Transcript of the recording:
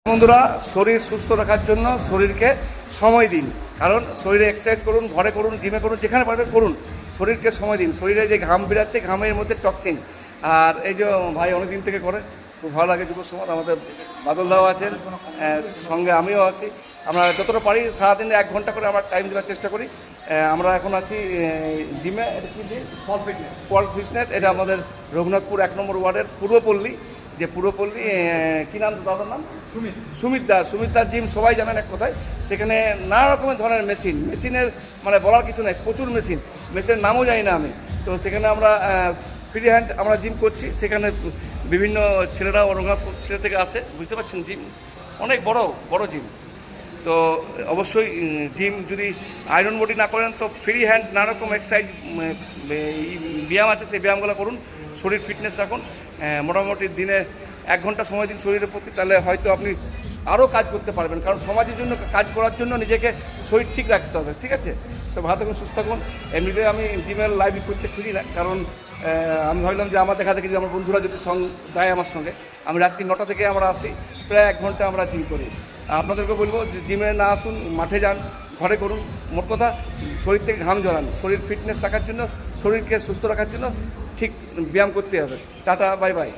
বন্ধুরা, শরীর সুস্থ রাখার জন্য শরীরকে সময় দিন। কারণ শরীরে এক্সারসাইজ করুন, ঘরে করুন, জিমে করুন, যেখানে পারবেন করুন, শরীরকে সময় দিন। শরীরে যে ঘাম বেরাচ্ছে, ঘামের মধ্যে টক্সিন। আর এই যে ভাই অনেকদিন থেকে করে, খুব ভালো লাগে। যুব সমাজ আমাদের বাদলদাও আছেন, সঙ্গে আমিও আছি। আমরা যতটা পারি সারাদিনে 1 ঘন্টা করে আমরা টাইম দেওয়ার চেষ্টা করি। আমরা এখন আছি জিমে, পল ফিটনেস। এটা আমাদের রঘুনাথপুর 1 নম্বর ওয়ার্ডের পূর্বপল্লী। যে পুরোপল্লী, কী নাম তো দাদার নাম? সুমিত দার জিম সবাই জানেন এক কথায়। সেখানে নানা রকমের ধরনের মেশিনের মানে বলার কিছু নাই, প্রচুর মেশিনের নামও জানি না আমি। তো সেখানে আমরা ফ্রি হ্যান্ড আমরা জিম করছি। সেখানে বিভিন্ন ছেলেরা রঘুনাথপুর ছেলে থেকে আসে, বুঝতে পারছেন, জিম অনেক বড় জিম। তো অবশ্যই জিম যদি আয়রন বডি না করেন তো ফ্রি হ্যান্ড নানা রকম এক্সারসাইজ ব্যায়াম আছে, সেই ব্যায়ামগুলো করুন, শরীর ফিটনেস রাখুন। মোটামুটি দিনে 1 ঘন্টা সময় দিন শরীরের প্রতি, তাহলে হয়তো আপনি আরও কাজ করতে পারবেন। কারণ সমাজের জন্য কাজ করার জন্য নিজেকে শরীর ঠিক রাখতে হবে, ঠিক আছে? তো ভালো থাকুন, সুস্থ থাকুন। এমনিতে আমি জিমের লাইভ করতে খুঁজি না, কারণ আমি ভাবলাম যে আমার দেখা দেখি যে আমার বন্ধুরা যদি দেয় আমার সঙ্গে, আমি রাত্রি 9টা থেকে আমরা আসি, প্রায় 1 ঘন্টা আমরা জিম করি। আপনাদেরকে বলবো যে জিমে না আসুন, মাঠে যান, ঘরে করুন। মোট কথা শরীর থেকে ঘাম ঝরান। শরীর ফিটনেস রাখার জন্য, শরীরকে সুস্থ রাখার জন্য ঠিক ব্যায়াম করতে হবে। Tata, bye bye.